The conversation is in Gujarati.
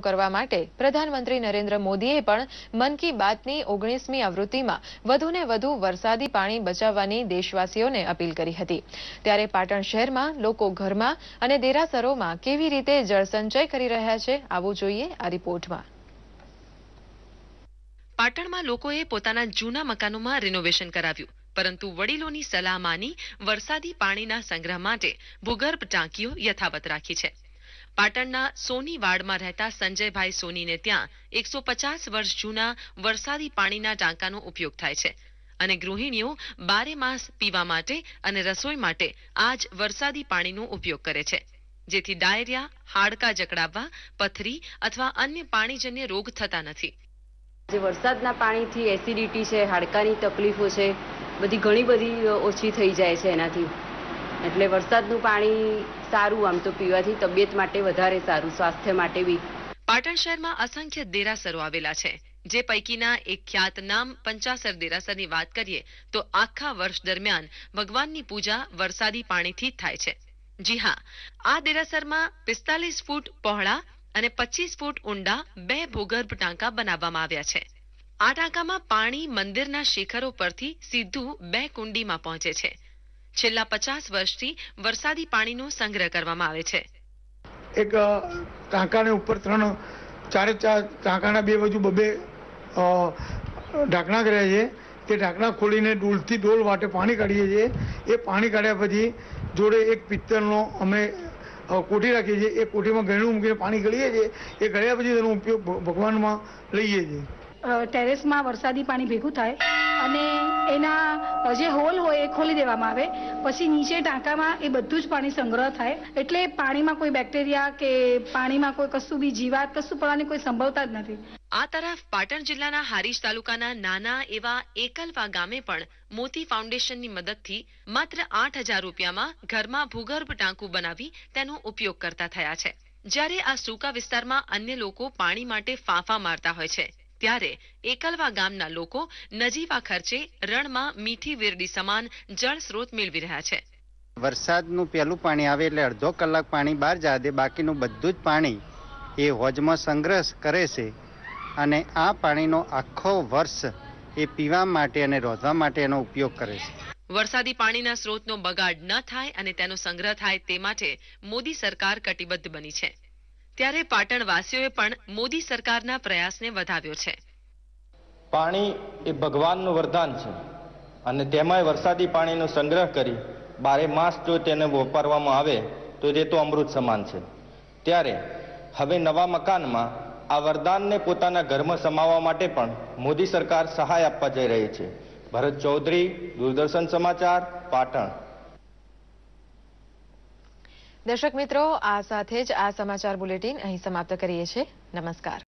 કરવા માટે પ્રધાનમંત્રી નરેન્દ્ર મોદીએ પણ મન કી બાતની 19મી આવૃત્તિમાં વધુને વધુ વરસાદી પાણી બચાવવાની દેશવાસીઓને અપીલ કરી હતી। ત્યારે પાટણ શહેરમાં લોકો ઘરમાં અને દેરાસરોમાં કેવી રીતે જળસંચય કરી રહ્યા છે, આવું જોઈએ આ રિપોર્ટમાં। પાટણમાં લોકોએ પોતાના જૂના મકાનોમાં રિનોવેશન કરાવ્યું, પરંતુ વડીલોની સલાહ માની વરસાદી પાણીના સંગ્રહ માટે ભૂગર્ભ ટાંકીઓ યથાવત રાખી છે। પાટણના સોનીવાડમાં રહેતા સંજયભાઈ સોનીને ત્યાં 150 વર્ષ જૂના વરસાદી પાણીના ટાંકાનો ઉપયોગ થાય છે અને ગૃહિણીઓ 12 માસ પીવા માટે અને રસોઈ માટે આ જ વરસાદી પાણીનો ઉપયોગ કરે છે, જેથી ડાયરિયા, હાડકા જકડાવવા, પથરી અથવા અન્ય પાણીજન્ય રોગ થતા નથી। જે વરસાદના પાણીથી એસિડિટી છે, હાડકાની તકલીફો છે, બધી ઘણી બધી ઓછી થઈ જાય છે એનાથી। એટલે વરસાદનું પાણી સારું, આમ તો પીવાથી તબિયત માટે વધારે સારું, સ્વાસ્થ્ય માટે બી। પાટણ શહેરમાં અસંખ્ય દેરાસરો આવેલા છે, જે પૈકીના એક ખ્યાતનામ પંચાસર દેરાસરની વાત કરીએ તો આખા વર્ષ દરમિયાન ભગવાનની પૂજા વરસાદી પાણીથી થાય છે। જી હા, આ દેરાસરમાં 45 ફૂટ પહોળા અને 25 ફૂટ ઊંડા 2 ભૂગર્ભ ટાંકા બનાવવામાં આવ્યા છે। આ ટાંકામાં પાણી મંદિરના શિખરો પરથી સીધું 2 કુંડીમાં પહોંચે છે। છેલ્લા 50 વર્ષથી વરસાદી પાણીનો સંગ્રહ કરવામાં આવે છે। એક ટાંકાને ઉપર 3 4 ટાંકાના 2 બાજુ 2 ઢાંકણા કર્યા છે। તે ઢાંકણા ખોલીને ડોલથી ડોલ વાટે પાણી કાઢીએ છીએ। એ પાણી કાઢ્યા પછી જોડે એક પિત્તળનો અમે કોઠી રાખીએ છીએ। એ કોઠીમાં ગળણું મૂકીને પાણી ગળીએ છીએ। એ ગળ્યા પછી તેનો ઉપયોગ ભગવાનમાં લઈએ છીએ। ટેરેસમાં વરસાદી પાણી ભેગું થાય અને એના જે હોલ હોય એ ખોલી દેવામાં આવે, પછી નીચે ટાંકામાં એ બધું જ પાણી સંગ્રહ થાય, એટલે પાણીમાં કોઈ બેક્ટેરિયા કે પાણીમાં કોઈ કશું બી જીવાત કશું પડવાની કોઈ સંભવતા જ નથી। આ તરફ પાટણ જિલ્લાના હારીજ તાલુકાના નાના એવા એકલવા ગામે પણ મોતી ફાઉન્ડેશનની મદદથી માત્ર 8,000 રૂપિયામાં ઘરમાં ભૂગર્ભ ટાંકું બનાવી તેનો ઉપયોગ કરતા થયા છે। જ્યારે આ સૂકા વિસ્તારમાં અન્ય લોકો પાણી માટે ફાંફા મારતા હોય છે, ત્યારે એકલવા ગામના લોકો નજીવા ખર્ચે રણમાં મીઠી વેરડી સમાન જળ સ્ત્રોત મેળવી રહ્યા છે। વરસાદનું પહેલું પાણી આવે એટલે અડધો કલાક પાણી બહાર જાય દે, બાકીનું બધું જ પાણી એ હોજમાં સંગ્રહ કરે છે અને આ પાણીનો આખો વર્ષ એ પીવા માટે અને રોધવા માટે એનો ઉપયોગ કરે છે। વરસાદી પાણીના સ્ત્રોતનો બગાડ ન થાય અને તેનો સંગ્રહ થાય તે માટે મોદી સરકાર કટિબદ્ધ બની છે। ત્યારે પાટણવાસીઓએ પણ મોદી સરકારના પ્રયાસને વધાવ્યો છે। પાણી એ ભગવાનનું વરદાન છે અને તેમાંય વરસાદી પાણીનો સંગ્રહ કરી 12 માસ જો તેને વાપરવામાં આવે તો તે તો અમૃત સમાન છે। ત્યારે હવે નવા મકાનમાં આ વરદાનને પોતાના ઘરમાં સમાવવા માટે પણ મોદી સરકાર સહાય આપવા જઈ રહી છે। ભરત ચૌધરી, દૂરદર્શન સમાચાર, પાટણ। દર્શક મિત્રો, આ સાથે જ આ સમાચાર બુલેટિન અહીં સમાપ્ત કરીએ છીએ। નમસ્કાર।